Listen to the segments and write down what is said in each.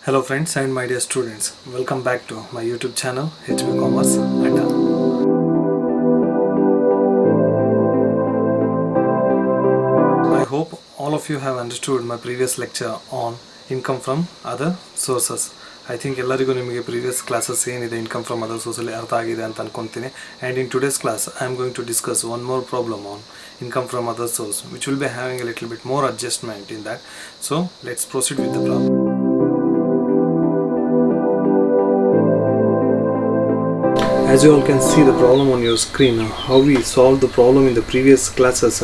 Hello friends and my dear students, welcome back to my YouTube channel HB Commerce Adda. I hope all of you have understood my previous lecture on income from other sources. I think ಎಲ್ಲರಿಗೂ ನಿಮಗೆ previous classes ಏನಿದೆ income from other sources ಅಲ್ಲಿ ಅರ್ಥ ಆಗಿದೆ ಅಂತ ಅನ್ಕೊಂತೀನಿ. And in today's class I am going to discuss one more problem on income from other source which will be having a little bit more adjustment in that. So let's proceed with the problem. As you all can see the problem on your screen, how we solved the problem in the previous classes.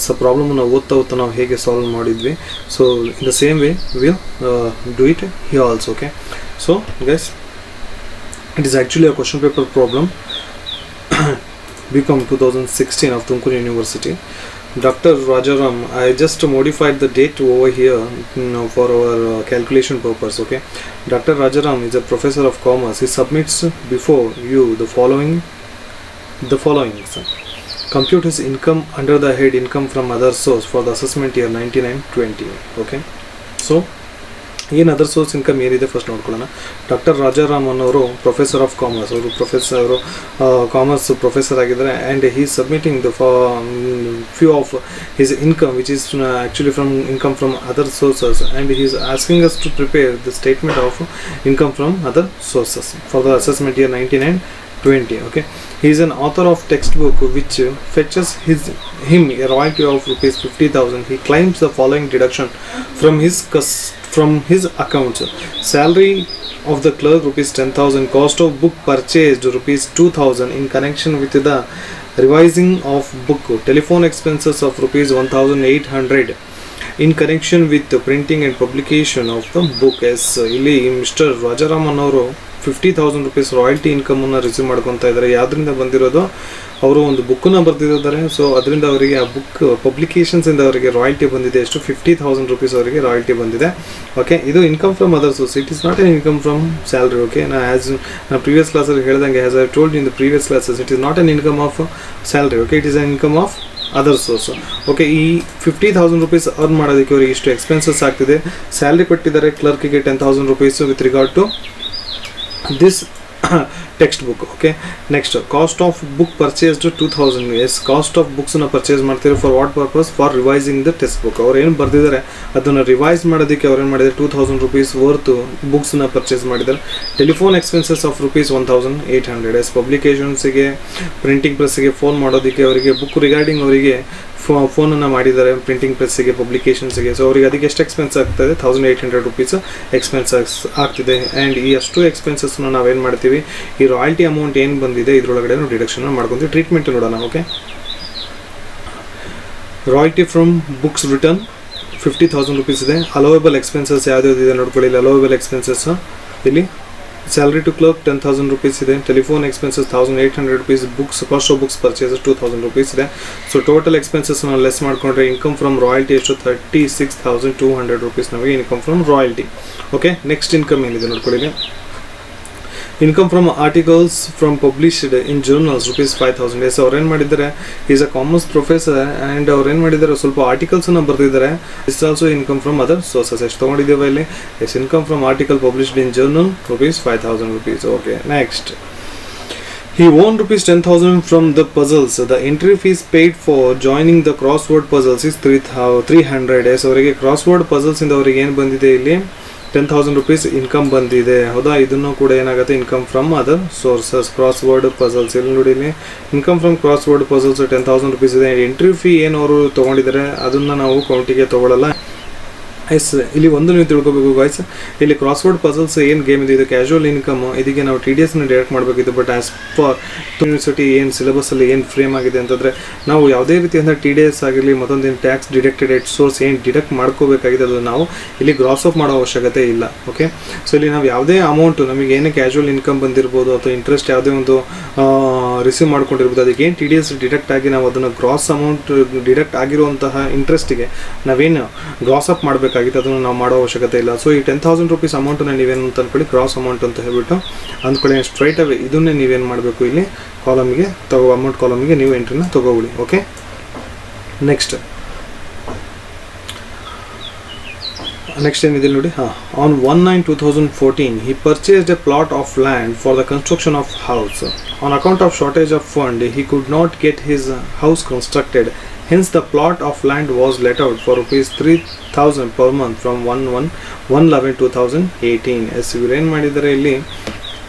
So problem na ಓದ್ತಾ ನಾವು ಹೇಗೆ solve ಮಾಡಿದ್ವಿ. So in the same way we'll do it here also. Okay, so guys, it is actually a question paper problem BCom 2016 of Tumakuru University. Dr. Rajaram, I just modified the date over here for our calculation purpose. Okay, Dr. Rajaram is a professor of commerce. He submits before you the following. Compute his income under the head income from other source for the assessment year 99-20. Okay, so ಏನು other source income ಏನಿದೆ first ನೋಡ್ಕೊಳ್ಳೋಣ. Doctor Rajaram ಅನ್ನೋರು professor of commerce, ಅವರು commerce professor ಆಗಿದ್ದಾರೆ. And he submitting the few of his income which is actually from income from other sources, and he is asking us to prepare the statement of income from other sources for the assessment year 99-20. Okay, he is an author of textbook which fetches him a royalty of rupees 50,000. He claims the following deduction from his accounts: salary of the clerk rupees 10,000, cost of book purchased rupees 2,000 in connection with the revising of book, telephone expenses of rupees 1,800 in connection with the printing and publication of the book. As ಇಲ್ಲಿ mister Rajaraman ಅವರು 50,000 rupees royalty ಇನ್ಕಮನ್ನು receive ಮಾಡ್ಕೊತಾ ಇದ್ದಾರೆ. ಯಾವುದರಿಂದ ಬಂದಿರೋದು, ಅವರು ಒಂದು ಬುಕ್ಕನ್ನು ಬರೆದಿದ್ದಾರೆ. ಸೊ ಅದರಿಂದ ಅವರಿಗೆ ಆ ಬುಕ್ ಪಬ್ಲಿಕೇಶನ್ಸಿಂದ ಅವರಿಗೆ ರಾಯಲ್ಟಿ ಬಂದಿದೆ. ಎಷ್ಟು? 50,000 rupees ಅವರಿಗೆ ರಾಯಲ್ಟಿ ಬಂದಿದೆ. ಓಕೆ, ಇದು income from other source. It is not an income from salary. Okay, ನಾ ಪ್ರೀವಿಯಸ್ ಕ್ಲಾಸಲ್ಲಿ ಹೇಳಿದಂಗೆ, as I told in the previous classes, it is not an income of salary. Okay, it is N income of other source. Okay, ಈ 50,000 rupees earn ಮಾಡೋದಕ್ಕೆ ಅವರಿಗೆ ಇಷ್ಟು expenses ಆಗ್ತಿದೆ. Salary ಕೊಟ್ಟಿದ್ದಾರೆ ಕ್ಲರ್ಕಿಗೆ 10,000 rupees with regard to this textbook. Okay, next, cost of book purchased 2,000. yes, cost of books na purchase ಮಾಡ್ತಾರೆ. for what purpose? for revising the textbook. ಅವರು ಏನು ಬರ್ದಿದ್ದಾರೆ ಅದನ್ನು ರಿವೈಸ್ ಮಾಡೋದಕ್ಕೆ ಅವ್ರು ಏನು ಮಾಡಿದ್ದಾರೆ, 2,000 rupees ವರ್ತ್ ಬುಕ್ಸ್ನ ಪರ್ಚೇಸ್ ಮಾಡಿದ್ದಾರೆ. Telephone expenses of rupees 1,800. Yes, ಪಬ್ಲಿಕೇಶನ್ಸಿಗೆ, ಪ್ರಿಂಟಿಂಗ್ ಪ್ರೆಸ್ಸಿಗೆ ಫೋನ್ ಮಾಡೋದಕ್ಕೆ ಅವರಿಗೆ ಬುಕ್ ರಿಗಾರ್ಡಿಂಗ್ ಅವರಿಗೆ ಫೋನನ್ನು ಮಾಡಿದ್ದಾರೆ, ಪ್ರಿಂಟಿಂಗ್ ಪ್ರೆಸ್ಸಿಗೆ, ಪಬ್ಲಿಕೇಶನ್ಸಿಗೆ. ಸೊ ಅವರಿಗೆ ಅದಕ್ಕೆ ಎಷ್ಟು ಎಕ್ಸ್ಪೆನ್ಸ್ ಆಗ್ತದೆ? 1,800 rupees ಎಕ್ಸ್ಪೆನ್ಸಸ್ ಆಗ್ತಿದೆ. ಆ್ಯಂಡ್ ಈ ಅಷ್ಟು ಎಕ್ಸ್ಪೆನ್ಸಸ್ನ ನಾವೇನು ಮಾಡ್ತೀವಿ, ಈ ರಾಯಲ್ಟಿ ಅಮೌಂಟ್ ಏನು ಬಂದಿದೆ ಇದರೊಳಗಡೆ ಡಿಡಕ್ಷನ್ ಮಾಡ್ಕೊತೀವಿ. ಟ್ರೀಟ್ಮೆಂಟ್ ನೋಡೋಣ. Okay, royalty from books return 50,000 rupees ಇದೆ. ಅಲೋವೇಬಲ್ ಎಕ್ಸ್ಪೆನ್ಸಸ್ ಯಾವ್ಯಾವ್ದಿದೆ ನೋಡ್ಕೊಳ್ಳಿ. ಇಲ್ಲಿ ಅಲೋವೇಬಲ್ ಎಕ್ಸ್ಪೆನ್ಸಸ್ ಇಲ್ಲಿ ಸ್ಯಾಲ್ರಿ ಟು ಕ್ಲರ್ಕ್ 10,000 rupees ಇದೆ. Telephone expenses 1,800 rupees. Books, cost of books purchases 2,000 rupees ಇದೆ. ಸೊ ಟೋಟಲ್ ಎಕ್ಸ್ಪೆನ್ಸಸ್ನ ಲೆಸ್ ಮಾಡಿಕೊಂಡ್ರೆ ಇನ್ಕಮ್ ಫ್ರಮ್ ರಾಯಲ್ಟಿ ಎಷ್ಟು? 36,200 rupees ನಮಗೆ income from royalty. Okay, next income ಏನಿದೆ ನೋಡ್ಕೊಳ್ಳಿ. Income from articles from published in journals rupees 5,000. Yes, ಅವ್ರು ಏನು ಮಾಡಿದ್ದಾರೆ, is a commerce professor and ಅವ್ರು ಏನು ಮಾಡಿದ್ದಾರೆ, ಸ್ವಲ್ಪ ಆರ್ಟಿಕಲ್ಸನ್ನು ಬರೆದಿದ್ದಾರೆ. Is also income from other sources. ಎಷ್ಟು ತೊಗೊಂಡಿದ್ದೇವೆ ಇಲ್ಲಿ? Yes, income from article published in journal rupees 5,000 rupees. Okay, next, he won rupees 10,000 from the puzzles. The entry fees paid for joining the crossword puzzles is 300. S, ಅವರಿಗೆ crossword puzzles ಇಂದ ಅವರಿಗೆ ಏನು ಬಂದಿದೆ, ಇಲ್ಲಿ 10,000 rupees income ಬಂದಿದೆ. ಹೌದಾ, ಇದನ್ನು ಕೂಡ ಏನಾಗುತ್ತೆ, income from other sources. Crossword puzzles ಇಲ್ಲಿ ನೋಡಿ, ಇಲ್ಲಿ income from crossword puzzles 10,000 rupees ಇದೆ. ಎಂಟ್ರಿ ಫೀ ಏನು ಅವರು ತೊಗೊಂಡಿದ್ದಾರೆ ಅದನ್ನು ನಾವು ಕೌಂಟಿಗೆ ತೊಗೊಳ್ಳಲ್ಲ. ಎಸ್, ಇಲ್ಲಿ ಒಂದು ನೀವು ತಿಳ್ಕೊಬೇಕು ಗಾಯ್ಸ್, ಇಲ್ಲಿ ಕ್ರಾಸ್ವರ್ಡ್ ಪಜಲ್ಸ್ ಏನು ಗೇಮ್ ಇದೆ, ಇದು ಕ್ಯಾಶುವಲ್ ಇನ್ಕಮ್. ಇದಕ್ಕೆ ನಾವು TDS ಡೈರೆಕ್ಟ್ ಮಾಡಬೇಕಿತ್ತು. ಬಟ್ ಆಸ್ ಪರ್ ಯೂನಿವರ್ಸಿಟಿ ಏನು ಸಿಲೆಬಸ್ಸಲ್ಲಿ ಏನು ಫ್ರೇಮ್ ಆಗಿದೆ ಅಂತಂದರೆ, ನಾವು ಯಾವುದೇ ರೀತಿಯಿಂದ TDS ಆಗಿರಲಿ ಮತ್ತೊಂದೇನು ಟ್ಯಾಕ್ಸ್ ಡಿಡಕ್ಟೆಡ್ ಎಟ್ ಸೋರ್ಸ್ ಏನು ಡಿಡಕ್ಟ್ ಮಾಡ್ಕೋಬೇಕಾಗಿದೆ ಅದು ನಾವು ಇಲ್ಲಿ ಗ್ರಾಸ್ ಆಫ್ ಮಾಡೋ ಅವಶ್ಯಕತೆ ಇಲ್ಲ. ಓಕೆ, ಸೊ ಇಲ್ಲಿ ನಾವು ಯಾವುದೇ ಅಮೌಂಟು ನಮಗೆ ಏನೇ ಕ್ಯಾಶುವಲ್ ಇನ್ಕಮ್ ಬಂದಿರ್ಬೋದು ಅಥವಾ ಇಂಟ್ರೆಸ್ಟ್ ಯಾವುದೇ ಒಂದು ರಿಸೀವ್ ಮಾಡ್ಕೊಂಡಿರ್ಬೋದು, ಅದಕ್ಕೆ ಏನು TDS ಡಿಡಕ್ಟ್ ಆಗಿ ನಾವು ಅದನ್ನು ಗ್ರಾಸ್ ಅಮೌಂಟ್ ಡಿಡಕ್ಟ್ ಆಗಿರುವಂತಹ ಇಂಟ್ರೆಸ್ಟಿಗೆ ನಾವೇನು ಗ್ರಾಸ್ ಅಪ್ ಮಾಡಬೇಕಾಗಿದೆ ಅದನ್ನು ನಾವು ಮಾಡೋ ಅವಶ್ಯಕತೆ ಇಲ್ಲ. ಸೊ ಈ 10,000 rupees ಅಮೌಂಟನ್ನು ನೀವೇನು ಅಂತ ಅಂದ್ಕೊಳ್ಳಿ, ಕ್ರಾಸ್ ಅಮೌಂಟ್ ಅಂತ ಹೇಳ್ಬಿಟ್ಟು ಅಂದ್ಕೊಳ್ಳಿ. ಸ್ಟ್ರೈಟ್ ಅವೇ ಇದನ್ನೇ ನೀವೇನು ಮಾಡಬೇಕು, ಇಲ್ಲಿ ಕಾಲಮಿಗೆ ಅಮೌಂಟ್ ಕಾಲಮಿಗೆ ನೀವು ಎಂಟ್ರಿನ ತಗೋಬಿಡಿ. ಓಕೆ, ನೆಕ್ಸ್ಟ್, ನೆಕ್ಸ್ಟ್ ಏನಿದೆ ನೋಡಿ, on 1/9/2014 he purchased a plot of land for the construction of house. On account of shortage of fund, he could not get his house constructed. Hence the plot of land was let out for rupees 3,000 per month from 1/11/2018. S ಇವ್ರು ಏನು ಮಾಡಿದ್ದಾರೆ ಇಲ್ಲಿ,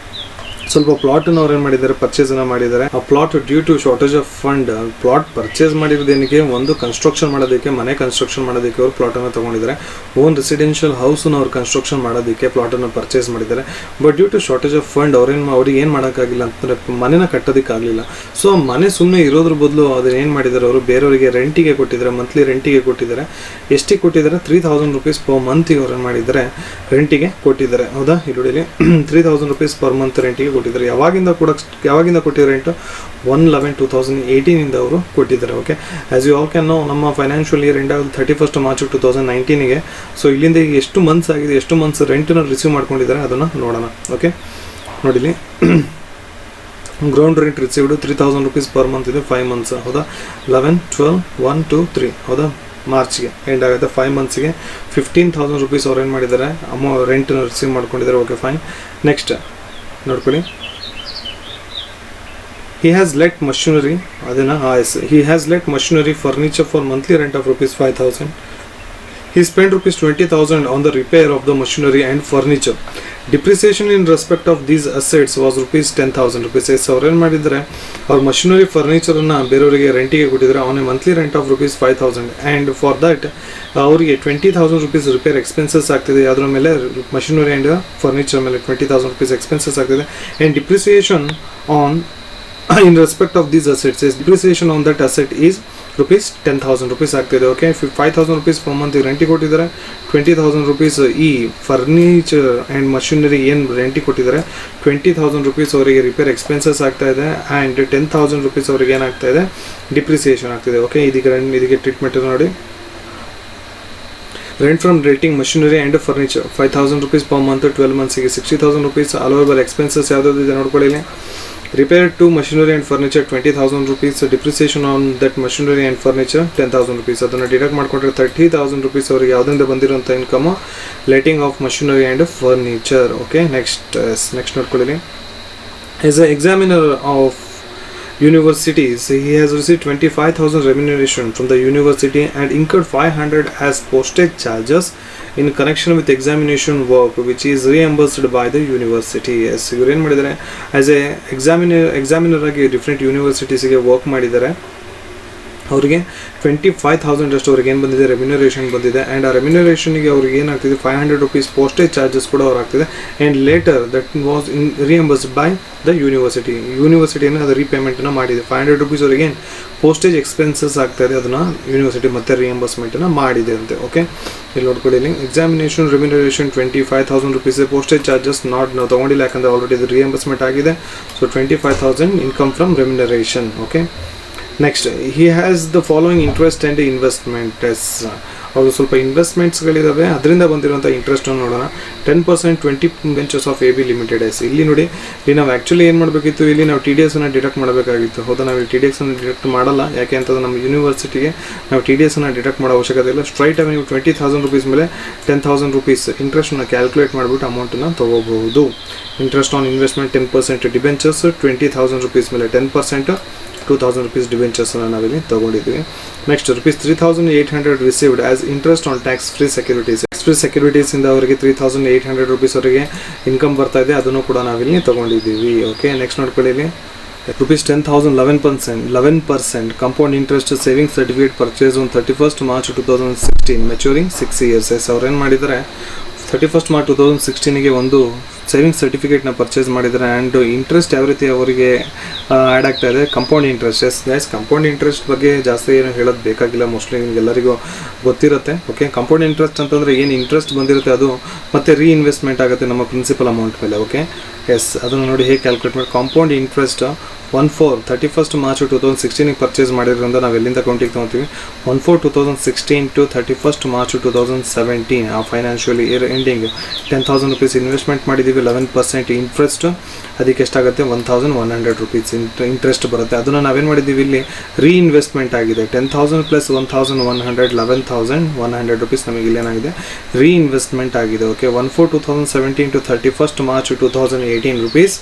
ಸ್ವಲ್ಪ ಪ್ಲಾಟನ್ನು ಅವ್ರು ಏನು ಮಾಡಿದ್ದಾರೆ, ಪರ್ಚೇಸನ್ನು ಮಾಡಿದ್ದಾರೆ. ಆ plot due to shortage of fund, plot purchase ಮಾಡಿರೋದೇನಿಗೆ, ಒಂದು ಕನ್ಸ್ಟ್ರಕ್ಷನ್ ಮಾಡೋದಕ್ಕೆ, ಮನೆ ಕನ್ಸ್ಟ್ರಕ್ಷನ್ ಮಾಡೋದಕ್ಕೆ ಅವ್ರು ಪ್ಲಾಟನ್ನು ತೊಗೊಂಡಿದ್ದಾರೆ. ಓನ್ ರೆಸಿಡೆನ್ಷಿಯಲ್ ಹೌಸನ್ನು ಅವ್ರು ಕನ್ಸ್ಟ್ರಕ್ಷನ್ ಮಾಡೋದಕ್ಕೆ ಪ್ಲಾಟನ್ನು ಪರ್ಚೇಸ್ ಮಾಡಿದ್ದಾರೆ. But due to shortage of fund ಅವ್ರಿಗೆ ಏನು ಮಾಡೋಕ್ಕಾಗಿಲ್ಲ ಅಂತಂದರೆ ಮನೆನ ಕಟ್ಟೋದಕ್ಕಾಗಲಿಲ್ಲ. ಸೊ ಆ ಮನೆ ಸುಮ್ಮನೆ ಇರೋದ್ರ ಬದಲು ಅದನ್ನ ಏನು ಮಾಡಿದ್ದಾರೆ, ಅವರು ಬೇರೆಯವರಿಗೆ ರೆಂಟಿಗೆ ಕೊಟ್ಟಿದ್ದಾರೆ, ಮಂತ್ಲಿ ರೆಂಟಿಗೆ ಕೊಟ್ಟಿದ್ದಾರೆ. ಎಷ್ಟಿಗೆ ಕೊಟ್ಟಿದ್ದಾರೆ, 3,000 rupees ಪರ್ ಮಂತಿಗೆ ಅವ್ರು ಏನು ಮಾಡಿದ್ದಾರೆ, ರೆಂಟಿಗೆ ಕೊಟ್ಟಿದ್ದಾರೆ. ಹೌದಾ, ಇಲ್ಲಿ 3,000 rupees ಪರ್ ಮಂತ್ ರೆಂಟಿಗೆ ಕೊಟ್ಟಿದ್ದಾರೆ. ಯಾವಾಗಿಂದ ಕೊಟ್ಟಿದ್ದಾರೆ ರೆಂಟು, 1/11/2018 ಅವರು ಕೊಟ್ಟಿದ್ದಾರೆ. Okay, as you all can know, ನಮ್ಮ ಫೈನಾನ್ಷಿಯಲ್ ಇಯರ್ ಎಂಡ್ ಆಗೋದು 31st March 2019ಗೆ. ಸೊ ಇಲ್ಲಿಂದ ಎಷ್ಟು ಮಂತ್ಸ್ ಆಗಿದೆ, ಎಷ್ಟು ಮಂತ್ಸ್ ರೆಂಟನ್ನು ರಿಸೀವ್ ಮಾಡ್ಕೊಂಡಿದ್ದಾರೆ ಅದನ್ನು ನೋಡೋಣ. ಓಕೆ, ನೋಡಿಲಿ, ground rent received 3,000 rupees per month ಇದೆ, 5 months. ಹೌದಾ, 11, 12, 1, 2, 3. ಹೌದಾ, ಮಾರ್ಚ್ಗೆ ಎಂಡ್ ಆಗುತ್ತೆ. 5 monthsಗೆ 15,000 rupees ಅವ್ರು ಏನು ಮಾಡಿದ್ದಾರೆ, ರೆಂಟನ್ನು ರಿಸೀವ್ ಮಾಡ್ಕೊಂಡಿದ್ದಾರೆ. Okay, fine. ನೆಕ್ಸ್ಟ್ ನೋಡ್ಕೊಳ್ಳಿ, he has let machinery, he has let machinery furniture for monthly rent of rupees 5,000. He spent rupees 20,000 on the repair of the machinery and furniture. Depreciation in respect of these assets was rupees 10,000 rupees. ಅವ್ರು ಏನು ಮಾಡಿದ್ದಾರೆ, ಅವ್ರ machinery ಫರ್ನಿಚರನ್ನು ಬೇರೆಯವರಿಗೆ ರೆಂಟಿಗೆ ಕೊಟ್ಟಿದ್ದಾರೆ. On A monthly rent of rupees 5,000 and for that ಅವರಿಗೆ 20,000 rupees repair expenses ಆಗ್ತಿದೆ. ಅದರ ಮೇಲೆ ಮಷಿನರಿ ಆ್ಯಂಡ್ ಫರ್ನಿಚರ್ ಮೇಲೆ 20,000 rupees ಎಕ್ಸ್ಪೆನ್ಸಸ್ ಆಗ್ತಿದೆ. And depreciation on in respect of these assets is depreciation on that asset is rupees 10,000 rupees ಆಗ್ತಿದೆ. Okay, 5,000 rupees per month ರೆಂಟಿಗೆ ಕೊಟ್ಟಿದ್ದಾರೆ. 20,000 rupees ಈ furniture and machinery ಏನು ರೆಂಟಿಗೆ ಕೊಟ್ಟಿದ್ದಾರೆ, 20,000 rupees ಅವರಿಗೆ ರಿಪೇರ್ ಎಕ್ಸ್ಪೆನ್ಸಸ್ ಆಗ್ತಾ ಇದೆ. ಆ್ಯಂಡ್ 10,000 rupees ಅವರಿಗೆ ಏನಾಗ್ತಾ ಇದೆ, ಡಿಪ್ರಿಸಿಯೇಷನ್ ಆಗ್ತಿದೆ. ಓಕೆ, ಇದಕ್ಕೆ ಟ್ರೀಟ್ಮೆಂಟ್ ನೋಡಿ, rent from renting machinery and furniture 5,000 rupees per month, 12 monthsಗೆ 60,000 rupees. ಅಲೋವೇಬಲ್ ಎಕ್ಸ್ಪೆನ್ಸಸ್ ಯಾವುದಾದ್ರು ಇದೆ ನೋಡ್ಕೊಳ್ಳಿ. Repair to machinery and furniture 20,000 rupees. Depreciation on that machinery and furniture 10,000 rupees. ಅದನ್ನು ಡಿಡಕ್ಟ್ ಮಾಡಿಕೊಂಡ್ರೆ 30,000 rupees ಅವರಿಗೆ ಯಾವುದರಿಂದ ಬಂದಿರೋಂಥ income, letting of machinery and furniture. Okay, next ನೋಡ್ಕೊಳ್ಳಿ. As a examiner of universities, he has received 25,000 remuneration from the university and incurred 500 as postage charges in connection with examination work which is reimbursed by the university. Yes, ಇವರು ಏನು ಮಾಡಿದ್ದಾರೆ, as a examiner ಆಗಿ different ಯೂನಿವರ್ಸಿಟೀಸಿಗೆ work ಮಾಡಿದ್ದಾರೆ. ಅವರಿಗೆ 25,000 ಅಷ್ಟು ಅವ್ರಿಗೆ ಏನು ಬಂದಿದೆ, ರೆಮ್ಯುನರೇಷನ್ ಬಂದಿದೆ. ಆ್ಯಂಡ್ ಆ ರೆಮ್ಯುನರೇಷನ್ಗೆ ಅವ್ರಿಗೆ ಏನಾಗ್ತಿದೆ, 500 rupees ಪೋಸ್ಟೇಜ್ ಚಾರ್ಜಸ್ ಕೂಡ ಅವ್ರು ಆಗ್ತಿದೆ. And later that was reimbursed by the ಯೂನಿವರ್ಸಿಟಿಯನ್ನು ಅದು ರೀಪೇಮೆಂಟನ್ನು ಮಾಡಿದೆ. 500 rupees ಅವರಿಗೆ ಏನು ಪೋಸ್ಟೇಜ್ ಎಕ್ಸ್ಪೆನ್ಸಸ್ ಆಗ್ತಾಯಿದೆ, ಅದನ್ನು ಯೂನಿವರ್ಸಿಟಿ ಮತ್ತೆ ರಿಯಂಬರ್ಸ್ಮೆಂಟನ್ನು ಮಾಡಿದೆ ಅಂತೆ. ಓಕೆ, ಇಲ್ಲಿ ನೋಡ್ಕೊಳ್ಳಿ, examination remuneration 25,000 rupees, postage charges ನಾವು ತೊಗೊಂಡಿಲ್ಲ, ಯಾಕಂದರೆ ಆಲ್ರೆಡಿ ಇದು ರಿಯಂಬರ್ಸ್ಮೆಂಟ್ ಆಗಿದೆ. So 25,000 income from remuneration. Okay, next, he has the following interest and investment. ಅವರು ಸ್ವಲ್ಪ ಇನ್ವೆಸ್ಟ್ಮೆಂಟ್ಸ್ಗಳಿದ್ದಾವೆ, ಅದರಿಂದ ಬಂದಿರುವಂಥ ಇಂಟ್ರೆಸ್ಟನ್ನು ನೋಡೋಣ. 10% 20 ವೆಂಚರ್ಸ್ ಆಫ್ AB Limited. ಇಲ್ಲಿ ನೋಡಿ, ಇಲ್ಲಿ ನಾವು ಆ್ಯಕ್ಚುಲಿ ಏನು ಮಾಡಬೇಕಿತ್ತು, ಇಲ್ಲಿ ನಾವು TDS ಡಿಡಕ್ಟ್ ಮಾಡಬೇಕಾಗಿತ್ತು. ಹೌದಾ, ನಾವು TDS ಡಿಡಕ್ಟ್ ಮಾಡಲ್ಲ, ಯಾಕೆ ಅಂತಂದ್ರೆ ನಮ್ಮ ಯೂನಿವರ್ಸಿಟಿಗೆ ನಾವು TDS ಡಿಡಕ್ಟ್ ಮಾಡೋ ಅವಶ್ಯಕತೆ ಇಲ್ಲ. ಸ್ಟ್ರೈಟ್ ಆಗಿ ನೀವು 20,000 rupees ಮೇಲೆ 10,000 rupees ಇಂಟ್ರೆಸ್ಟನ್ನು ಕ್ಯಾಲ್ಕುಲೇಟ್ ಮಾಡಿಬಿಟ್ಟು ಅಮೌಂಟನ್ನು ತೊಗೋಬಹುದು. Interest on investment 10%, debentures 20,000 rupees ಮೇಲೆ 10%, 2,000 rupees ಡಿಬೆಂಚರ್ಸನ್ನು ನಾವಿಲ್ಲಿ ತೊಗೊಂಡಿದ್ವಿ. Next, rupees 3,800 received as interest on tax free securities. ಸೆಕ್ಯೂರಿಟೀಸಿಂದ ಅವರಿಗೆ 3,800 rupees ಅವರಿಗೆ ಇನ್ಕಮ್ ಬರ್ತಾ ಇದೆ, ಅದನ್ನು ಕೂಡ ನಾವಿಲ್ಲಿ ತೊಗೊಂಡಿದ್ದೀವಿ. ಓಕೆ, ನೆಕ್ಸ್ಟ್ ನೋಡ್ಕೊಳ್ಳಿ, rupees 10,000 11% compound interest savings certificate purchase on 31st March 2016 maturing 6 years. ಅವ್ರು ಏನು ಮಾಡಿದ್ದಾರೆ, 31st March 2016ಗೆ ಒಂದು ಸೇವಿಂಗ್ಸ್ ಸರ್ಟಿಫಿಕೇಟ್ನ ಪರ್ಚೇಸ್ ಮಾಡಿದ್ದಾರೆ. ಆ್ಯಂಡ್ ಇಂಟ್ರೆಸ್ಟ್ ಯಾವ ರೀತಿ ಅವರಿಗೆ ಆ್ಯಡ್ ಆಗ್ತಾ ಇದೆ, compound interest. Yes guys, compound interest ಬಗ್ಗೆ ಜಾಸ್ತಿ ಏನು ಹೇಳೋದು ಬೇಕಾಗಿಲ್ಲ, ಮೋಸ್ಟ್ಲಿ ನಿಮಗೆಲ್ಲರಿಗೂ ಗೊತ್ತಿರುತ್ತೆ. ಓಕೆ, ಕಂಪೌಂಡ್ ಇಂಟ್ರೆಸ್ಟ್ ಅಂತಂದರೆ ಏನು ಇಂಟ್ರೆಸ್ಟ್ ಬಂದಿರುತ್ತೆ ಅದು ಮತ್ತೆ ರೀಇನ್ವೆಸ್ಟ್ಮೆಂಟ್ ಆಗುತ್ತೆ ನಮ್ಮ ಪ್ರಿನ್ಸಿಪಲ್ ಅಮೌಂಟ್ ಮೇಲೆ. ಓಕೆ, ಎಸ್, ಅದನ್ನು ನೋಡಿ ಹೇಗೆ ಕ್ಯಾಲ್ಕುಲೇಟ್ ಮಾಡಿ. ಕಾಂಪೌಂಡ್ ಇಂಟ್ರೆಸ್ಟ್ 31st March 2016ಗೆ ಪರ್ಚೇಸ್ ಮಾಡಿರೋದ್ರಿಂದ ನಾವು ಎಲ್ಲಿಂದ ಅಕೌಂಟಿಗೆ ತೊಗೊತೀವಿ, 1/4/2016 to 31st March 2017 ಆ financial year ending 10,000 rupees investment ಮಾಡಿದ್ದೀವಿ, 11% ಇಂಟ್ರೆಸ್ಟ್, ಅದಕ್ಕೆ ಎಷ್ಟಾಗುತ್ತೆ 1100 ರೂಪೀಸ್ ಇಂಟ್ರೆಸ್ಟ್ ಬರುತ್ತೆ. ಅದನ್ನು ನಾವೇನು ಮಾಡಿದ್ದೀವಿ ಇಲ್ಲಿ ರೀಇನ್ವೆಸ್ಟ್ಮೆಂಟ್ ಆಗಿದೆ. 10,000 ಪ್ಲಸ್ 1100 11,100 ರೂಪೀಸ್ ನಮಗೆ ಇಲ್ಲೇನಾಗಿದೆ ರೀಇನ್ವೆಸ್ಟ್ಮೆಂಟ್ ಆಗಿದೆ. Okay, 1/4/2017 to 31st March 2018 rupees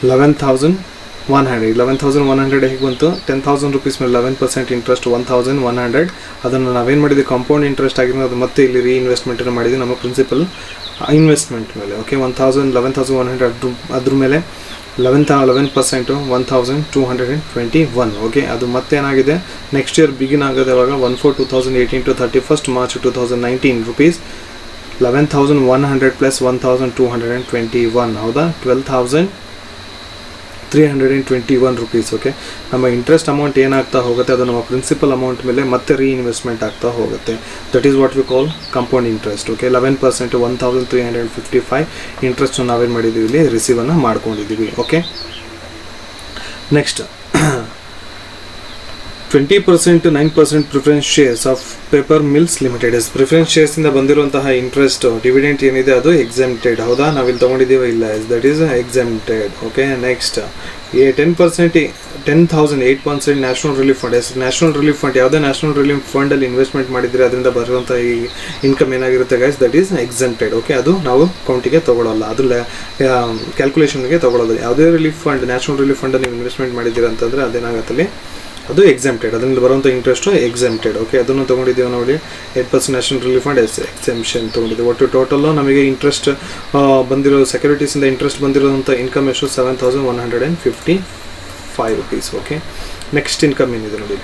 11,100 ಹೇಗೆ ಬಂತು? 10,000 ರೂಪೀಸ್ ಮೇಲೆ 11% ಇಂಟ್ರೆಸ್ಟ್ 1,100. ಅದನ್ನು ನಾವೇನು ಮಾಡಿದ್ವಿ ಕಾಂಪೌಂಡ್ ಇಂಟ್ರೆಸ್ಟ್ ಆಗಿರೋದು ಅದು ಮತ್ತೆ ಇಲ್ಲಿ ರೀಇನ್ವೆಸ್ಟ್ಮೆಂಟನ್ನು ಮಾಡಿದ್ವಿ ನಮ್ಮ ಪ್ರಿನ್ಸಿಪಲ್ ಇನ್ವೆಸ್ಟ್ಮೆಂಟ್ ಮೇಲೆ. ಓಕೆ, 11,100 ಅದ್ರ ಮೇಲೆ 11% 1,221. ಓಕೆ, ಅದು ಮತ್ತೆ ಏನಾಗಿದೆ ನೆಕ್ಸ್ಟ್ ಇಯರ್ ಬಿಗಿನ್ ಆಗೋದು ಯಾವಾಗ 1/4/2018 to 31st March 2019 rupees 11,100 plus 1,221 ಹೌದಾ 12,321 ರೂಪೀಸ್. ಓಕೆ, ನಮ್ಮ ಇಂಟ್ರೆಸ್ಟ್ ಅಮೌಂಟ್ ಏನಾಗ್ತಾ ಹೋಗುತ್ತೆ ಅದು ನಮ್ಮ ಪ್ರಿನ್ಸಿಪಲ್ ಅಮೌಂಟ್ ಮೇಲೆ ಮತ್ತೆ ರೀಇನ್ವೆಸ್ಟ್ಮೆಂಟ್ ಆಗ್ತಾ ಹೋಗುತ್ತೆ. That is what we call compound interest. Okay, 11% 1,355 interest ನಾವೇನು ಮಾಡಿದ್ದೀವಿ ಇಲ್ಲಿ ರಿಸೀವನ್ನು ಮಾಡ್ಕೊಂಡಿದ್ದೀವಿ. Okay, next 20% 9% preference shares of paper mills limited. Preference ಶೇರ್ಸಿಂದ ಬಂದಿರುವಂತಹ ಇಂಟ್ರೆಸ್ಟ್ ಡಿವಿಡೆಂಟ್ ಏನಿದೆ ಅದು ಎಕ್ಸೆಂಪ್ಟೆಡ್. ಹೌದಾ, ನಾವಿಲ್ಲಿ ತೊಗೊಂಡಿದ್ದೀವಿ ಇಲ್ಲ, that is exempted. Okay, next 10% 10,000 8% national relief fund. National relief fund ಯಾವುದೇ ನ್ಯಾಷನಲ್ ರಿಲೀಫ್ ಫಂಡಲ್ಲಿ ಇನ್ವೆಸ್ಟ್ಮೆಂಟ್ ಮಾಡಿದರೆ ಅದರಿಂದ ಬರುವಂಥ ಈ ಇನ್ಕಮ್ ಏನಾಗಿರುತ್ತೆ guys, that is exempted. Okay, ಅದು ನಾವು ಕೌಂಟಿಗೆ ತೊಗೊಳ್ಳೋಲ್ಲ, ಅದು ಕ್ಯಾಲ್ಕುಲೇಷನ್ಗೆ ತೊಗೊಳ್ಳೋದು. ಯಾವುದೇ ರಿಲೀಫ್ ಫಂಡ್ ನ್ಯಾಷನಲ್ ರಿಲೀಫ್ ಫಂಡಲ್ಲಿ ನೀವು ಇನ್ವೆಸ್ಟ್ಮೆಂಟ್ ಮಾಡಿದ್ದೀರಾ ಅಂತಂದರೆ ಅದೇನಾಗುತ್ತೆ ಅದು ಎಕ್ಸೆಂಪ್ಟೆಡ್, ಅದರಿಂದ ಬರುವಂಥ ಇಂಟ್ರೆಸ್ಟು ಎಕ್ಸೆಂಪ್ಟೆಡ್. ಓಕೆ, ಅದನ್ನು ತೊಗೊಂಡಿದ್ದೀವಿ ನೋಡಿ 8% ನ್ಯಾಷನಲ್ ರಿಲೀಫ್ ಫಂಡ್ ಎಕ್ಸೆಂಪ್ಷನ್ ತೊಗೊಂಡಿದ್ದೀವಿ. ಒಟ್ಟು ಟೋಟಲ್ಲು ನಮಗೆ ಇಂಟ್ರೆಸ್ಟ್ ಬಂದಿರೋ ಸೆಕ್ಯೂರಿಟೀಸಿಂದ ಇಂಟ್ರೆಸ್ಟ್ ಬಂದಿರೋಂಥ ಇನ್ಕಮ್ ಎಷ್ಟು 7,155 ರೂಪೀಸ್. ಓಕೆ, ನೆಕ್ಸ್ಟ್ ಇನ್ಕಮ್ ಏನಿದೆ ನೋಡಿ,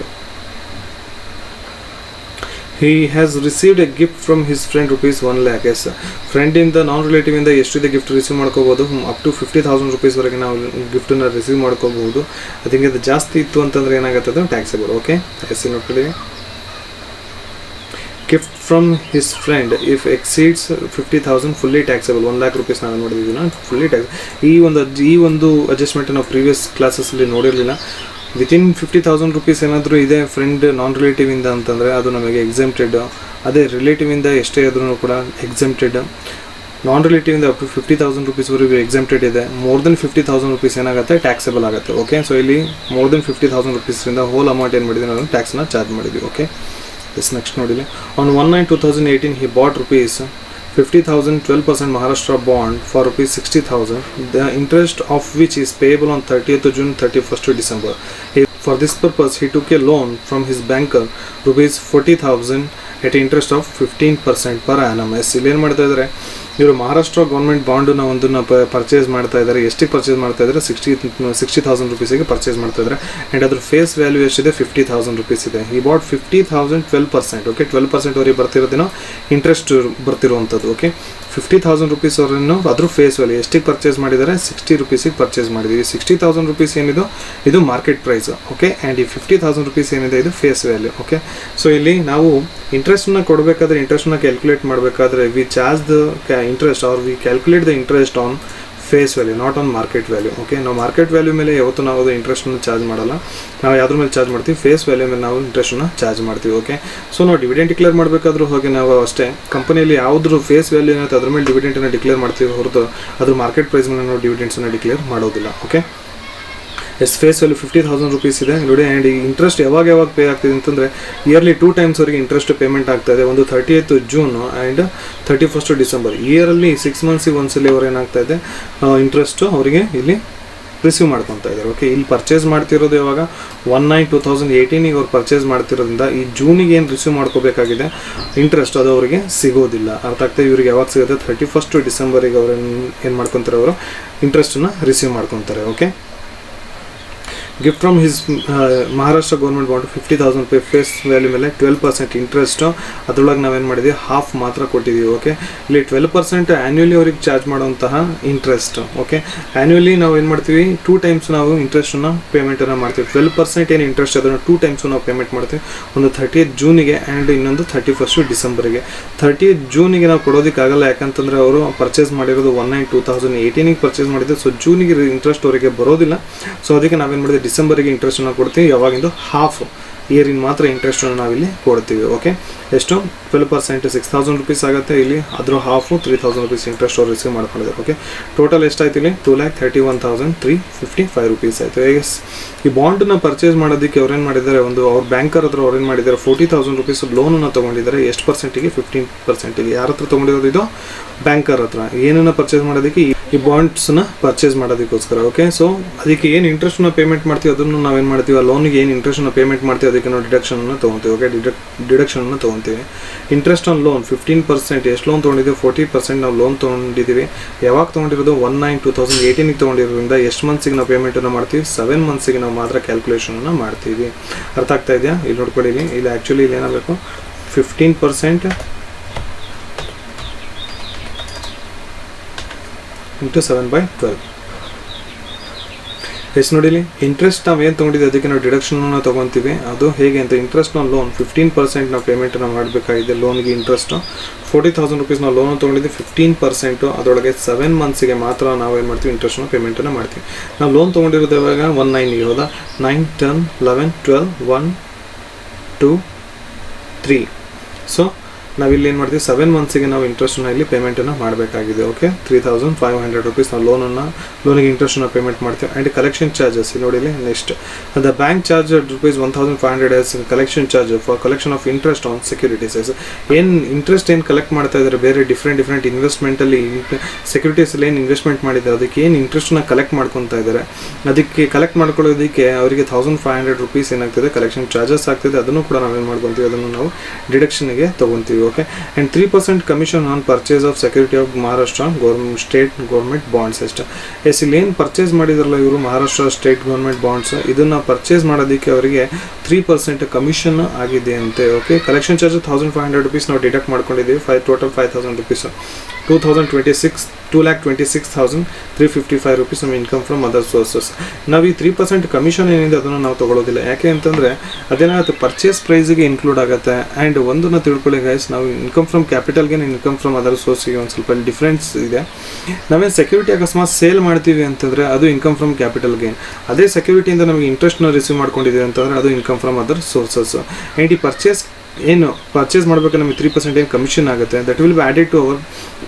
he has received a gift from his friend rupees 1 lakh. S, ಫ್ರೆಂಡಿಂದ ನಾನ್ ರಿಲೇಟಿವಿಂದ ಎಷ್ಟಿದೆ ಗಿಫ್ಟ್ ರಿಸೀವ್ ಮಾಡ್ಕೋಬೋದು, ಅಪ್ ಟು 50,000 ರೂಪೀಸ್ವರೆಗೆ ನಾವು ಗಿಫ್ಟನ್ನು ರಿಸೀವ್ ಮಾಡ್ಕೋಬಹುದು. ಅದಕ್ಕೆ ಅದು ಜಾಸ್ತಿ ಇತ್ತು ಅಂತಂದರೆ ಏನಾಗುತ್ತೆ ಅದು ಟ್ಯಾಕ್ಸೇಬಲ್. ಓಕೆ, ಎಸ್ ನೋಡ್ಕೊಳ್ಳಿ, gift from his friend if exceeds 50,000 fully taxable. 1 lakh rupees ನಾವು ನೋಡಿದ್ದೀವಿ ಫುಲ್ಲಿ ಟ್ಯಾಕ್ಸ್. ಈ ಒಂದು ಅಡ್ಜಸ್ಟ್ಮೆಂಟ್ ನಾವು ಪ್ರೀವಿಯಸ್ ಕ್ಲಾಸಸ್ಸಲ್ಲಿ ನೋಡಿರಲಿಲ್ಲ. ವಿತಿನ್ 50,000 ರೂಪೀಸ್ ಏನಾದರೂ ಇದೆ ಫ್ರೆಂಡ್ ನಾನ್ ರಿಲೇಟಿವಿಂದ ಅಂತಂದರೆ ಅದು ನಮಗೆ ಎಕ್ಸೆಂಪ್ಟೆಡ್. ಅದೇ ರಿಲೇಟಿವಿಂದ ಎಷ್ಟೇ ಆದ್ರೂ ಕೂಡ ಎಕ್ಸೆಂಪ್ಟೆಡ್. ನಾನ್ ರಿಲೇಟಿವಿಂದ ಅಪ್ ಟು 50,000 ರೂಪೀಸ್ವರೆಗೂ ಎಕ್ಸೆಂಪ್ಟೆಡ್ ಇದೆ. ಮೋರ್ ದೆನ್ 50,000 ರೂಪೀಸ್ ಏನಾಗುತ್ತೆ ಟ್ಯಾಕ್ಸೇಬಲ್ ಆಗುತ್ತೆ. ಓಕೆ, ಸೊ ಇಲ್ಲಿ ಮೋರ್ ದೆನ್ 50,000 ರೂಪೀಸ್ರಿಂದ ಹೋಲ್ ಅಮೌಂಟ್ ಏನು ಮಾಡಿದ್ವಿ ನಾವು ಟ್ಯಾಕ್ಸ್ನ ಚಾರ್ಜ್ ಮಾಡಿದ್ವಿ. ಓಕೆ, ಎಸ್ ನೆಕ್ಸ್ಟ್ ನೋಡಿಲಿ, on 1/9/2018 he bought rupees 50,000 12% Maharashtra bond for rupees 60,000, the interest of which is payable on 30th June 31st December. For this purpose he took a loan from his banker rupees 40,000 at interest of 15% per annum. ಇಲ್ಲಿ ಏನು ಮಾಡ್ತಾ ಇದ್ದಾರೆ ಇವರು Maharashtra government ಬಾಂಡನ್ನ ಒಂದನ್ನು purchase ಮಾಡ್ತಾ ಇದ್ದಾರೆ. ಎಷ್ಟಿಗೆ purchase ಮಾಡ್ತಾ ಇದ್ದಾರೆ 60,000 ರೂಪೀಸಿಗೆ ಪರ್ಚೇಸ್ ಮಾಡ್ತಾ ಇದ್ದಾರೆ. ಆ್ಯಂಡ್ ಅದ್ರ ಫೇಸ್ ವ್ಯಾಲ್ಯೂ ಎಷ್ಟಿದೆ 50,000 ರೂಪೀಸ್ ಇದೆ. ಈ ಬಾಟ್ 50,000 12%. ಓಕೆ, 12% ಅವರಿಗೆ ಬರ್ತಿರೋದೇನೋ ಇಂಟ್ರೆಸ್ಟ್ ಬರ್ತಿರುವಂಥದ್ದು. ಓಕೆ, 50,000 ರೂಪೀಸ್ ಅವರನ್ನು ಅದ್ರ ಫೇಸ್ ವ್ಯಾಲ್ಯೂ ಎಷ್ಟಿಗೆ ಪರ್ಚೇಸ್ ಮಾಡಿದ್ದಾರೆ 60 ರೂಪೀಸಿಗೆ ಪರ್ಚೇಸ್ ಮಾಡಿದ್ದೀವಿ. 60,000 ರೂಪೀಸ್ ಏನಿದು ಇದು ಮಾರ್ಕೆಟ್ ಪ್ರೈಸ್. ಓಕೆ, ಆ್ಯಂಡ್ ಈ 50,000 ರೂಪೀಸ್ ಏನಿದೆ ಇದು ಫೇಸ್ ವ್ಯಾಲ್ಯೂ. ಓಕೆ, ಸೊ ಇಲ್ಲಿ ನಾವು ಇಂಟ್ರೆಸ್ಟನ್ನ ಕೊಡಬೇಕಾದ್ರೆ ಇಂಟ್ರೆಸ್ಟನ್ನ ಕ್ಯಾಲ್ಕುಲೇಟ್ ಮಾಡಬೇಕಾದ್ರೆ we charge the interest or we calculate the interest on face value not on market value. Okay, ನಾವು ಮಾರ್ಕೆಟ್ ವ್ಯಾಲ್ಯೂ ಮೇಲೆ ಯಾವತ್ತೂ ನಾವು ಅದು ಇಂಟ್ರೆಸ್ಟನ್ನು ಚಾರ್ಜ್ ಮಾಡಲ್ಲ. ನಾವು ಯಾವ್ದ್ರ ಮೇಲೆ ಚಾರ್ಜ್ ಮಾಡ್ತೀವಿ ಫೇಸ್ ವ್ಯಾಲ್ಯೂ ಮೇಲೆ ನಾವು ಇಂಟ್ರೆಸ್ಟನ್ನು ಚಾರ್ಜ್ ಮಾಡ್ತೀವಿ. ಓಕೆ, ಸೊ ನಾವು ಡಿವಿಡೆಂಟ್ ಡಿಕ್ಲೇರ್ ಮಾಡಬೇಕಾದ್ರೂ ಹೋಗಿ ನಾವು ಅಷ್ಟೇ ಕಂಪನಿಯಲ್ಲಿ ಯಾವುದ್ರ ಫೇಸ್ ವ್ಯಾಲ್ಯೂ ಏನಾಗುತ್ತೆ ಅದ್ರ ಮೇಲೆ ಡಿವಿಡೆಂಟನ್ನು ಡಿಕ್ಲೇರ್ ಮಾಡ್ತೀವಿ ಹೊರತು ಅದ್ರ ಮಾರ್ಕೆಟ್ ಪ್ರೈಸ್ ಮೇಲೆ ನಾವು ಡಿವಿಡೆಂಟ್ಸನ್ನು ಡಿಕ್ಲೇರ್ ಮಾಡೋದಿಲ್ಲ. Okay, yes face value 50,000 rupees ಇದೆ ನೋಡಿ. ಆ್ಯಂಡ್ ಈ ಇಂಟ್ರೆಸ್ಟ್ ಯಾವಾಗ ಪೇ ಆಗ್ತಿದೆ ಅಂತಂದರೆ ಇಯರ್ಲಿ 2 times ಅವರಿಗೆ ಇಂಟ್ರೆಸ್ಟ್ ಪೇಮೆಂಟ್ ಆಗ್ತಾ ಇದೆ. ಒಂದು 30th June and 31st December. ಇಯರಲ್ಲಿ 6 months ಒಂದ್ಸಲಿ ಅವ್ರು ಏನಾಗ್ತಾ ಇದೆ ಇಂಟ್ರೆಸ್ಟು ಅವರಿಗೆ ಇಲ್ಲಿ ರಿಸೀವ್ ಮಾಡ್ಕೊತಾ ಇದ್ದಾರೆ. ಓಕೆ, ಇಲ್ಲಿ ಪರ್ಚೇಸ್ ಮಾಡ್ತಿರೋದು ಯಾವಾಗ 1/9/2018 ಅವ್ರು ಪರ್ಚೇಸ್ ಮಾಡ್ತಿರೋದ್ರಿಂದ ಈ ಜೂನಿಗೆ ಏನು ರಿಸೀವ್ ಮಾಡ್ಕೋಬೇಕಾಗಿದೆ ಇಂಟ್ರೆಸ್ಟ್ ಅದು ಅವರಿಗೆ ಸಿಗೋದಿಲ್ಲ. ಅರ್ಥ ಆಗ್ತದೆ, ಇವ್ರಿಗೆ ಯಾವಾಗ ಸಿಗುತ್ತೆ 31st December ಅವ್ರು ಏನು ಮಾಡ್ಕೊತಾರೆ ಅವರು ಇಂಟ್ರೆಸ್ಟನ್ನು ರಿಸೀವ್ ಮಾಡ್ಕೊತಾರೆ. Okay, gift from his Maharashtra government bond 50,000 pay face value ಮೇಲೆ 12% ಇಂಟ್ರೆಸ್ಟು. ಅದರೊಳಗೆ ನಾವೇನು ಮಾಡಿದ್ವಿ ಹಾಫ್ ಮಾತ್ರ ಕೊಟ್ಟಿದ್ದೀವಿ. ಓಕೆ, ಇಲ್ಲಿ 12% ಆ್ಯನ್ಯುವಲಿ ಅವ್ರಿಗೆ ಚಾರ್ಜ್ ಮಾಡುವಂತಹ ಇಂಟ್ರೆಸ್ಟ್. ಓಕೆ, ಆ್ಯನ್ಯುವಲಿ ನಾವು ಏನು ಮಾಡ್ತೀವಿ 2 times ನಾವು ಇಂಟ್ರೆಸ್ಟನ್ನು ಪೇಮೆಂಟನ್ನು ಮಾಡ್ತೀವಿ. 12% ಏನು ಇಂಟ್ರೆಸ್ಟ್ ಅದನ್ನು 2 times ನಾವು ಪೇಮೆಂಟ್ ಮಾಡ್ತೀವಿ. ಒಂದು 30th June ಆ್ಯಂಡ್ ಇನ್ನೊಂದು 31st December. 30th June ನಾವು ಕೊಡೋದಕ್ಕಾಗಲ್ಲ, ಯಾಕಂತಂದರೆ ಅವರು ಪರ್ಚೇಸ್ ಮಾಡಿರೋದು 1/9/2018 ಪರ್ಚೇಸ್ ಮಾಡಿದ್ದು. ಸೊ ಜೂನಿಗೆ ಇಂಟ್ರೆಸ್ಟ್ ಅವರಿಗೆ ಬರೋದಿಲ್ಲ. ಸೊ ಅದಕ್ಕೆ ನಾವೇನು ಮಾಡಿದ್ವಿ ಡಿಸೆಂಬರ್ಗೆ ಇಂಟ್ರೆಸ್ಟನ್ನು ಕೊಡ್ತೀವಿ. ಯಾವಾಗಿಂದು ಹಾಫ್ ಇಯರಿನ ಮಾತ್ರ ಇಂಟ್ರೆಸ್ಟನ್ನು ನಾವಿಲ್ಲಿ ಕೊಡ್ತೀವಿ. ಓಕೆ, ಎಷ್ಟು 12% 6,000 rupees ಆಗುತ್ತೆ. ಇಲ್ಲಿ ಅದ್ರ ಹಾಫು 3,000 rupees ಇಂಟ್ರೆಸ್ಟ್ ಅವ್ರು ರಿಸೀವ್ ಮಾಡ್ಕೊಂಡಿದ್ದಾರೆ. ಓಕೆ, ಟೋಟಲ್ ಎಷ್ಟಾಯ್ತು ಇಲ್ಲಿ 2,31,355 rupees ಆಯಿತು. ಈ ಬಾಂಡನ್ನ ಪರ್ಚೇಸ್ ಮಾಡೋದಕ್ಕೆ ಅವ್ರೇನು ಮಾಡಿದ್ದಾರೆ, ಅವ್ರ ಬ್ಯಾಂಕರ್ ಹತ್ರ ಅವ್ರೇನು ಮಾಡಿದ್ದಾರೆ, 40,000 rupees ಲೋನನ್ನು ತೊಗೊಂಡಿದ್ದಾರೆ. ಎಷ್ಟು ಪರ್ಸೆಂಟಿಗೆ? 15%. ಯಾರ ಹತ್ರ ತೊಗೊಂಡಿರೋದು? ಇದು ಬ್ಯಾಂಕರ್ ಹತ್ರ. ಏನನ್ನ ಪರ್ಚೇಸ್ ಮಾಡೋದಕ್ಕೆ? ಈ ಬಾಂಡ್ಸ್ನ ಪರ್ಚೇಸ್ ಮಾಡೋದಕ್ಕೋಸ್ಕರ. ಓಕೆ, ಸೊ ಅದಕ್ಕೆ ಏನು ಇಂಟ್ರೆಸ್ಟ್ನ ಪೇಮೆಂಟ್ ಮಾಡ್ತೀವಿ ಅದನ್ನು ನಾವೇನು ಮಾಡ್ತೀವಿ, ಆ ಲೋನಿಗೆ ಏನು ಇಂಟ್ರೆಸ್ಟ್ನ ಪೇಮೆಂಟ್ ಮಾಡ್ತೀವಿ ಅದಕ್ಕೆ ನಾವು ಡಿಡಕ್ಷನನ್ನು ತೊಗೊತೀವಿ. ಓಕೆ, ಡಿಡಕ್ಷನನ್ನು ತೊಗೊತೀವಿ. Interest on loan 15%. ಎಷ್ಟು ಲೋನ್ ತೊಗೊಂಡಿದ್ದೀವಿ? 40% ನಾವು ಲೋನ್ ತೊಗೊಂಡಿದ್ದೀವಿ. ಯಾವಾಗ ತೊಗೊಂಡಿರೋದು? 1/9/2018 ತೊಗೊಂಡಿರೋದ್ರಿಂದ ಎಷ್ಟು ಮಂತ್ಸಿಗೆ ನಾವು ಪೇಮೆಂಟನ್ನು ಮಾಡ್ತೀವಿ? 7 ಮಂತ್ಸಿಗೆ ನಾವು ಮಾತ್ರ ಕ್ಯಾಲ್ಕುಲೇಷನನ್ನು ಮಾಡ್ತೀವಿ. ಅರ್ಥ ಆಗ್ತಾ ಇದೆಯಾ? ಇಲ್ಲಿ ನೋಡ್ಕೊಳ್ಳಿ, ಇಲ್ಲಿ ಆ್ಯಕ್ಚುಲಿ ಇಲ್ಲಿ ಏನಾಗಬೇಕು, 15% into 7/12. ಎಷ್ಟು ನೋಡಿಲಿ, ಇಂಟ್ರೆಸ್ಟ್ ನಾವು ಏನು ತೊಗೊಂಡಿದ್ದೀವಿ ಅದಕ್ಕೆ ನಾವು ಡಿಡಕ್ಷನನ್ನು ತೊಗೊತೀವಿ. ಅದು ಹೇಗೆ ಅಂತ, ಇಂಟ್ರೆಸ್ಟ್ ಆನ್ ಲೋನ್ 15% ನಾವು ಪೇಮೆಂಟನ್ನು ಮಾಡಬೇಕಾಗಿದೆ. ಲೋನ್ಗೆ ಇಂಟ್ರೆಸ್ಟು 40,000 rupees ನಾವು ಲೋನ್ ತೊಗೊಂಡಿದ್ದೀವಿ. 15% ಅದರೊಳಗೆ 7 ಮಂತ್ಸಿಗೆ ಮಾತ್ರ ನಾವು ಏನು ಮಾಡ್ತೀವಿ, ಇಂಟ್ರೆಸ್ಟ್ನ ಪೇಮೆಂಟನ್ನು ಮಾಡ್ತೀವಿ. ನಾವು ಲೋನ್ ತೊಗೊಂಡಿರೋದು ಇವಾಗ 19 ಹೌದಾ, 9, 10, 11, 12, 1, 2, 3. ಸೊ ನಾವಿಲ್ಲಿ ಏನು ಮಾಡ್ತೀವಿ, 7 ಮಂತ್ಸಿಗೆ ನಾವು ಇಂಟ್ರೆಸ್ಟ್ನ ಇಲ್ಲಿ ಪೇಮೆಂಟನ್ನು ಮಾಡಬೇಕಾಗಿದೆ. ಓಕೆ, 3,500 rupees ನಾವು ಲೋನಿಗೆ ಇಂಟ್ರೆಸ್ಟ್ನ ಪೇಮೆಂಟ್ ಮಾಡ್ತೀವಿ. ಆ್ಯಂಡ್ ಕಲೆಕ್ಷನ್ ಚಾರ್ಜಸ್ ಇಲ್ಲಿ ನೋಡಿ. Next the bank charge ₹1,500 as collection charge for collection of interest on securities. ಏನು ಇಂಟ್ರೆಸ್ಟ್ ಏನು ಕಲೆಕ್ಟ್ ಮಾಡ್ತಾ ಇದ್ದಾರೆ, ಬೇರೆ ಡಿಫ್ರೆಂಟ್ ಇನ್ವೆಸ್ಟ್ಮೆಂಟಲ್ಲಿ ಸೆಕ್ಯೂರಿಟೀಸಲ್ಲಿ ಏನು ಇನ್ವೆಸ್ಟ್ಮೆಂಟ್ ಮಾಡಿದ್ದಾರೆ ಅದಕ್ಕೆ ಏನು ಇಂಟ್ರೆಸ್ಟ್ನ ಕಲೆಕ್ಟ್ ಮಾಡ್ಕೊತಾ ಇದ್ದಾರೆ, ಅದಕ್ಕೆ ಕಲೆಕ್ಟ್ ಮಾಡ್ಕೊಳ್ಳೋದಕ್ಕೆ ಅವರಿಗೆ 1,500 rupees ಏನಾಗ್ತದೆ, ಕಲೆಕ್ಷನ್ ಚಾರ್ಜಸ್ ಆಗ್ತದೆ. ಅದನ್ನು ಕೂಡ ನಾವೇನು ಮಾಡ್ಕೊತೀವಿ, ಅದನ್ನು ನಾವು ಡಿಡಕ್ಷನ್ಗೆ ತೊಗೊತೀವಿ. Okay, and 3% commission on purchase of security of Maharashtra state government bonds. Yes ಇಲ್ಲಿ ಏನು ಪರ್ಚೇಸ್ ಮಾಡಿದಾರಲ್ಲ ಇವರು ಮಹಾರಾಷ್ಟ್ರ ಸ್ಟೇಟ್ ಗೌರ್ಮೆಂಟ್ ಬಾಂಡ್ಸ್, ಇದನ್ನು ಪರ್ಚೇಸ್ ಮಾಡೋದಕ್ಕೆ ಅವರಿಗೆ 3% ಕಮಿಷನ್ ಆಗಿದೆ ಅಂತೆ. ಓಕೆ, ಕಲೆಕ್ಷನ್ ಚಾರ್ಜ್ 1,500 rupees ನಾವು ಡಿಡಕ್ಟ್ ಮಾಡ್ಕೊಂಡಿದ್ದೀವಿ. Total 5,000 rupees. 2,26,355 rupees ನಮ್ಮ ಇನ್ಕಮ್ ಫ್ರಮ್ ಅದರ್ ಸೋರ್ಸಸ್. ನಾವು ಈ 3% ಕಮಿಷನ್ ಏನಿದೆ ಅದನ್ನು ನಾವು ತೊಗೊಳ್ಳೋದಿಲ್ಲ. ಯಾಕೆ ಅಂತಂದರೆ ಅದೇನಾಗುತ್ತೆ, ಪರ್ಚೇಸ್ ಪ್ರೈಸಿಗೆ ಇನ್ಕ್ಲೂಡ್ ಆಗುತ್ತೆ. ಆ್ಯಂಡ್ ಒಂದನ್ನು ತಿಳ್ಕೊಳ್ಳಿ ಗೈಸ್, ನಾವು ಇನ್ಕಮ್ ಫ್ರಮ್ ಕ್ಯಾಪಿಟಲ್ಗೆ ಇನ್ಕಮ್ ಫ್ರಮ್ ಅದರ್ ಸೋರ್ಸಿಗೆ ಒಂದು ಸ್ವಲ್ಪ ಡಿಫ್ರೆನ್ಸ್ ಇದೆ. ನಾವೇನು ಸೆಕ್ಯೂರಿಟಿ ಅಕಸ್ಮಾತ್ ಸೇಲ್ ಮಾಡ್ತೀವಿ ಅಂತಂದರೆ ಅದು ಇನ್ಕಮ್ ಫ್ರಮ್ ಕ್ಯಾಪಿಟಲ್ ಗೇನ್. ಅದೇ ಸೆಕ್ಯೂರಿಟಿಯಿಂದ ನಮಗೆ ಇಂಟ್ರೆಸ್ಟ್ನ ರಿಸೀವ್ ಮಾಡ್ಕೊಂಡಿದ್ದೀವಿ ಅಂತಂದರೆ ಅದು income from other sources. And ಈ ಪರ್ಚೇಸ್ ಮಾಡಬೇಕು ನಮಗೆ 3% ಏನು ಕಮಿಷನ್ ಆಗುತ್ತೆ, that will be added to our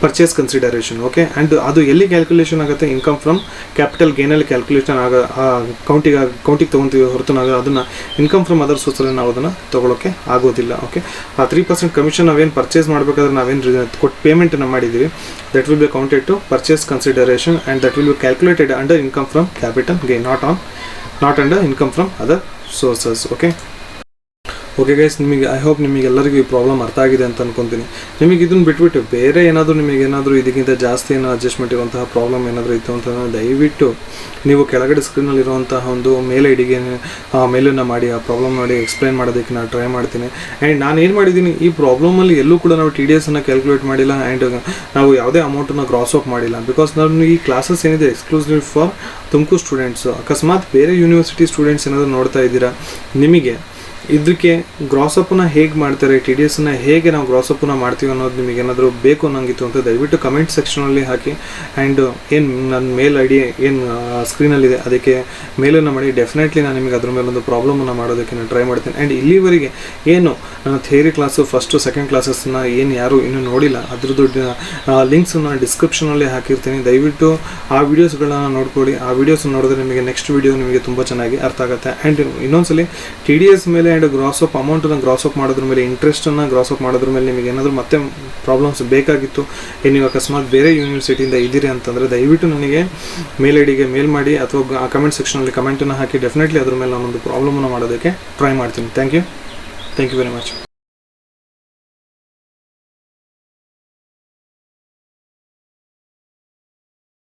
purchase consideration. Okay, and ಅದು ಎಲ್ಲಿ ಕ್ಯಾಲ್ಕುಲೇಷನ್ ಆಗುತ್ತೆ, ಇನ್ಕಮ್ ಫ್ರಮ್ ಕ್ಯಾಪಿಟಲ್ ಗೇನಲ್ಲಿ ಕ್ಯಾಲ್ಕುಲೇಷನ್ ಕೌಂಟಿಗೆ ತೊಗೊತೀವಿ ಹೊರತು ನಾವು ಅದನ್ನು ಇನ್ಕಮ್ ಫ್ರಮ್ ಅದರ್ ಸೋರ್ಸಲ್ಲಿ ನಾವು ಅದನ್ನು ತೊಗೊಳಕ್ಕೆ ಆಗೋದಿಲ್ಲ. ಓಕೆ, ಆ 3% ಕಮಿಷನ್ ನಾವೇನು ಪರ್ಚೇಸ್ ಮಾಡಬೇಕಾದ್ರೆ ನಾವೇನು ಕೊಟ್ಟು ಪೇಮೆಂಟನ್ನು ಮಾಡಿದ್ದೀವಿ, that will be counted to purchase consideration and that will be calculated under income from capital gain, not under income from other sources. Okay guys, I hope ನಿಮಗೆಲ್ಲರಿಗೂ ಈ ಪ್ರಾಬ್ಲಮ್ ಅರ್ಥ ಆಗಿದೆ ಅಂತ ಅನ್ಕೊತೀನಿ. ನಿಮಗೆ ಇದನ್ನು ಬಿಟ್ಬಿಟ್ಟು ಬೇರೆ ನಿಮಗೇನಾದರೂ ಇದಕ್ಕಿಂತ ಜಾಸ್ತಿ ಅಡ್ಜಸ್ಟ್ಮೆಂಟ್ ಇರುವಂತಹ ಪ್ರಾಬ್ಲಮ್ ಏನಾದರೂ ಇತ್ತು ಅಂತಂದರೆ ದಯವಿಟ್ಟು ನೀವು ಕೆಳಗಡೆ ಸ್ಕ್ರೀನಲ್ಲಿರುವಂತಹ ಒಂದು ಮೇಲ್ ಐಡಿಗೆ ಮೇಲನ್ನು ಮಾಡಿ ಆ ಪ್ರಾಬ್ಲಮ್ ಮಾಡಿ ಎಕ್ಸ್ಪ್ಲೈನ್ ಮಾಡೋದಕ್ಕೆ ನಾನು ಟ್ರೈ ಮಾಡ್ತೀನಿ. ಆ್ಯಂಡ್ ನಾನು ಏನು ಮಾಡಿದ್ದೀನಿ, ಈ ಪ್ರಾಬ್ಲಮಲ್ಲಿ ಎಲ್ಲೂ ಕೂಡ ನಾವು TDS ಕ್ಯಾಲ್ಕುಲೇಟ್ ಮಾಡಿಲ್ಲ ಆ್ಯಂಡ್ ನಾವು ಯಾವುದೇ ಅಮೌಂಟನ್ನು ಕ್ರಾಸ್ ಆಫ್ ಮಾಡಿಲ್ಲ. ಬಿಕಾಸ್ ನಾನು ಈ ಕ್ಲಾಸಸ್ ಏನಿದೆ ಎಕ್ಸ್ಕ್ಲೂಸಿವ್ ಫಾರ್ ತುಮಕೂರು ಸ್ಟೂಡೆಂಟ್ಸು. ಅಕಸ್ಮಾತ್ ಬೇರೆ ಯೂನಿವರ್ಸಿಟಿ ಸ್ಟೂಡೆಂಟ್ಸ್ ಏನಾದರೂ ನೋಡ್ತಾ ಇದ್ದೀರಾ, ನಿಮಗೆ ಇದಕ್ಕೆ ಗ್ರಾಸಪ್ಪನ್ನ ಹೇಗೆ ಮಾಡ್ತಾರೆ, TDS ಹೇಗೆ ನಾವು ಗ್ರಾಸಪ್ಪನ್ನ ಮಾಡ್ತೀವಿ ಅನ್ನೋದು ನಿಮಗೇನಾದರೂ ಬೇಕು ಅನ್ನೋಂಗಿತ್ತು ಅಂತ ದಯವಿಟ್ಟು ಕಮೆಂಟ್ ಸೆಕ್ಷನಲ್ಲಿ ಹಾಕಿ. ಆ್ಯಂಡ್ ಏನು ನನ್ನ ಮೇಲ್ ಐಡಿ ಏನು ಸ್ಕ್ರೀನಲ್ಲಿದೆ ಅದಕ್ಕೆ ಮೇಲನ್ನು ಮಾಡಿ. ಡೆಫಿನೆಟ್ಲಿ ನಾನು ನಿಮಗೆ ಅದ್ರ ಮೇಲೊಂದು ಪ್ರಾಬ್ಲಮನ್ನು ಮಾಡೋದಕ್ಕೆ ನಾನು ಟ್ರೈ ಮಾಡ್ತೀನಿ. ಆ್ಯಂಡ್ ಇಲ್ಲಿವರೆಗೆ ಏನು ನನ್ನ ಥಿಯರಿ ಕ್ಲಾಸು ಫಸ್ಟು ಸೆಕೆಂಡ್ ಕ್ಲಾಸಸ್ನ ಏನು ಯಾರು ಇನ್ನೂ ನೋಡಿಲ್ಲ ಅದ್ರದ್ದು ಲಿಂಕ್ಸನ್ನು ಡಿಸ್ಕ್ರಿಪ್ಷನಲ್ಲಿ ಹಾಕಿರ್ತೀನಿ. ದಯವಿಟ್ಟು ಆ ವೀಡಿಯೋಸ್ಗಳನ್ನ ನೋಡ್ಕೊಳ್ಳಿ. ಆ ವೀಡಿಯೋಸ್ ನೋಡಿದ್ರೆ ನಿಮಗೆ ನೆಕ್ಸ್ಟ್ ವೀಡಿಯೋ ನಿಮಗೆ ತುಂಬ ಚೆನ್ನಾಗಿ ಅರ್ಥ ಆಗುತ್ತೆ. ಆ್ಯಂಡ್ ಇನ್ನೊಂದ್ಸಲಿ TDS ಮೇಲೆ ಆ್ಯಂಡ್ ಗ್ರಾಸಪ್ ಅಮೌಂಟನ್ನು ಗ್ರಾಸಪ್ ಮಾಡೋದ್ರ ಮೇಲೆ, ಇಂಟ್ರೆಸ್ಟನ್ನು ಗ್ರಾಸಪ್ ಮಾಡೋದ್ರ ಮೇಲೆ ನಿಮಗೆ ಏನಾದರೂ ಮತ್ತೆ ಪ್ರಾಬ್ಲಮ್ಸ್ ಬೇಕಾಗಿತ್ತು, ನೀವು ಅಕಸ್ಮಾತ್ ಬೇರೆ ಯೂನಿವರ್ಸಿಟಿಯಿಂದ ಇದ್ದೀರಿ ಅಂತಂದರೆ ದಯವಿಟ್ಟು ನನಗೆ ಮೇಲ್ ಐಡಿಗೆ ಮೇಲ್ ಮಾಡಿ ಅಥವಾ ಕಮೆಂಟ್ ಸೆಕ್ಷನಲ್ಲಿ ಕಮೆಂಟನ್ನು ಹಾಕಿ. ಡೆಫಿನೆಟ್ಲಿ ಅದ್ರ ಮೇಲೆ ನಾನೊಂದು ಪ್ರಾಬ್ಲಮನ್ನು ಮಾಡೋದಕ್ಕೆ ಟ್ರೈ ಮಾಡ್ತೀನಿ. Thank you very much.